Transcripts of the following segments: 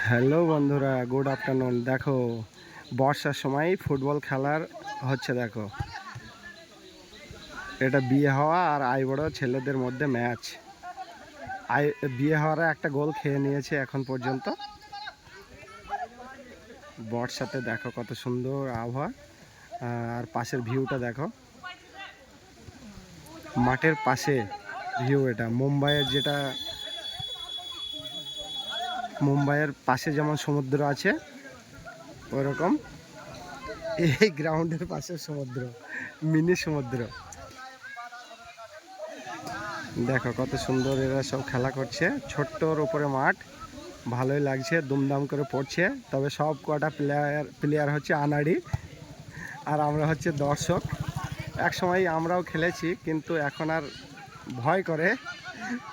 Hello বন্ধুরা, good afternoon. দেখো বর্ষার সময় ফুটবল খেলার হচ্ছে। দেখো এটা বিয়ে হওয়া আর বড় ছেলেদের মধ্যে ম্যাচ। বিয়ে হওয়ারা একটা গোল খেয়ে নিয়েছে এখন পর্যন্ত। বর্ষাতে দেখো কত সুন্দর আবহাওয়া, আর পাশের ভিউটা দেখো, মাঠের পাশে ভিউ। এটা মুম্বাইয়ের পাশে যেমন সমুদ্র আছে ওরকম এই গ্রাউন্ডের পাশে সমুদ্র, মিনি সমুদ্র। দেখো কত সুন্দর এরা সব খেলা করছে। ছোট্টর উপরে মাঠ, ভালোই লাগছে, দুমদাম করে পড়ছে। তবে সব কটা প্লেয়ার হচ্ছে আনাড়ি, আর আমরা হচ্ছে দর্শক। এক সময় আমরাও খেলেছি, কিন্তু এখন আর ভয় করে,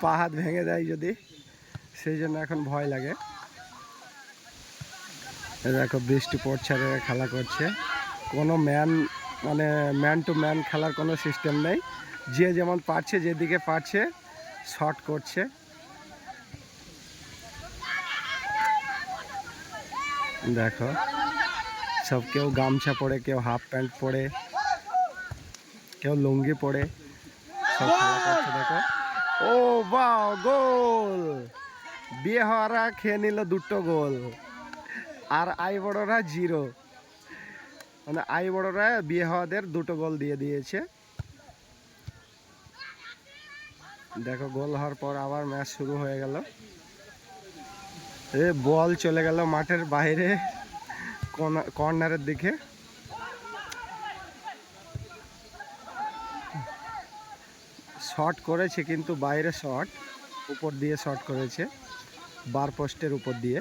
পা হাত ভেঙে যায় যদি, সেই জন্য এখন ভয় লাগে। দেখো বৃষ্টি পড়ছে আর এরা খেলা করছে। কোনো ম্যান টু ম্যান খেলার কোনো সিস্টেম নেই। যে যেমন পারছে, যেদিকে পারছে শট করছে। দেখো সব, কেউ গামছা পরে, কেউ হাফ প্যান্ট পরে, কেউ লুঙ্গি পরে সব খেলা করছে। দেখো, ও বাহ, গোল! বিয়ে হওয়ারা খেয়ে নিল 2টো গোল, আর বড়রা 0। মানে বড়রা বিয়ে হওয়াদের 2টো গোল দিয়ে দিয়েছে। দেখো গোল হওয়ার পর আবার ম্যাচ শুরু হয়ে গেল। বল চলে গেল মাঠের বাইরে কর্নারের দিকে। শট করেছে কিন্তু বাইরে শট, উপর দিয়ে শট করেছে, বার পোস্টের উপর দিয়ে।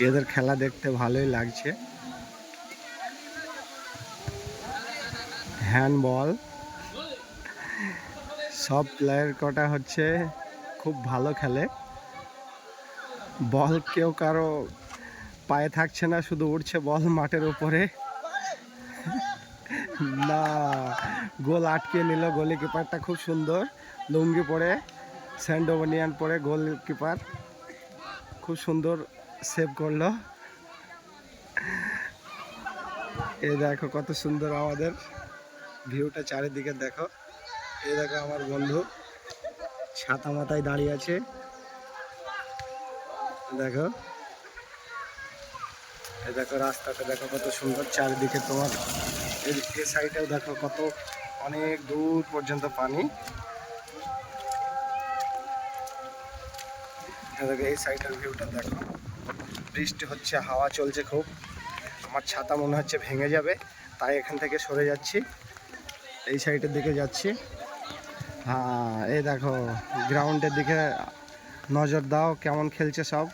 এদের খেলা দেখতে ভালোই লাগছে। হ্যান্ডবল, সব প্লেয়ার কটা হচ্ছে খুব ভালো খেলে। বল কেউ কারো পায়ে থাকছে না, শুধু উড়ছে বল মাঠের উপরে। না, গোল আটকে নিল গোলকিপারটা, খুব সুন্দর লুঙ্গি পরে, স্যান্ডোবানিয়ান পরে গোলকিপার খুব সুন্দর সেভ করলো। এই দেখো কত সুন্দর আমাদের ভিউটা চারিদিকে। দেখো, এই দেখো আমার বন্ধু ছাতা মাথায় দাঁড়িয়ে আছে। দেখো, এই দেখো রাস্তাটা দেখো কত সুন্দর চারিদিকে। তোমার এই সাইডেও দেখো কত, অনেক দূর পর্যন্ত পানি। দেখো এই সাইডের ভিউটা দেখো, বৃষ্টি হচ্ছে, হাওয়া চলছে খুব। আমার ছাতা মনে হচ্ছে ভেঙে যাবে, তাই এখান থেকে সরে যাচ্ছি, এই সাইডের দিকে যাচ্ছি। হ্যাঁ, এই দেখো গ্রাউন্ডের দিকে নজর দাও, কেমন খেলছে সব।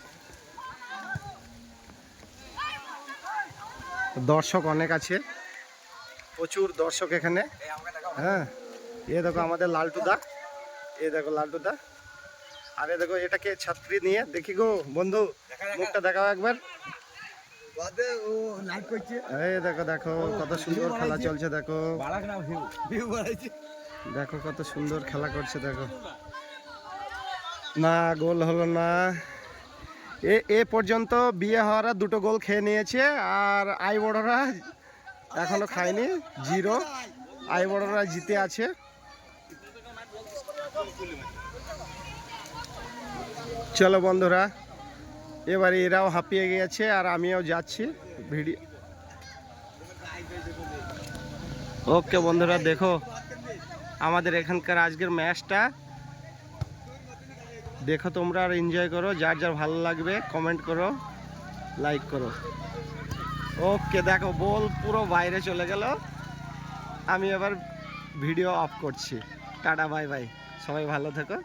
দর্শক অনেক আছে, প্রচুর দর্শক এখানে। হ্যাঁ, এ দেখো আমাদের লালটুদা, এ দেখো লালটুদা। আরে দেখো, এটাকে ছাত্রী নিয়ে দেখি গো বন্ধু, মুখটা দেখাও একবার। এই দেখো, দেখো কত সুন্দর খেলা চলছে। দেখো, দেখো কত সুন্দর খেলা করছে। দেখো, না গোল হলো না। এ পর্যন্ত বিয়ে হওয়ারা 2টো গোল খেয়ে নিয়েছে, আর বড়রা এখনো খায়নি, 0। বড়রা জিতে আছে। চলো বন্ধুরা, এবারে এরাও হাঁপিয়ে গিয়েছে আর আমিও যাচ্ছি ভিডিও। ওকে বন্ধুরা, দেখো আমাদের এখানকার আজকের ম্যাচটা দেখো তোমরা, আর এনজয় করো। যার যার ভালো লাগবে কমেন্ট করো, লাইক করো। ওকে, দেখো বল পুরো বাইরে চলে গেল। আমি এবার ভিডিও অফ করছি। টাটা, বাই বাই, সবাই ভালো থেকো।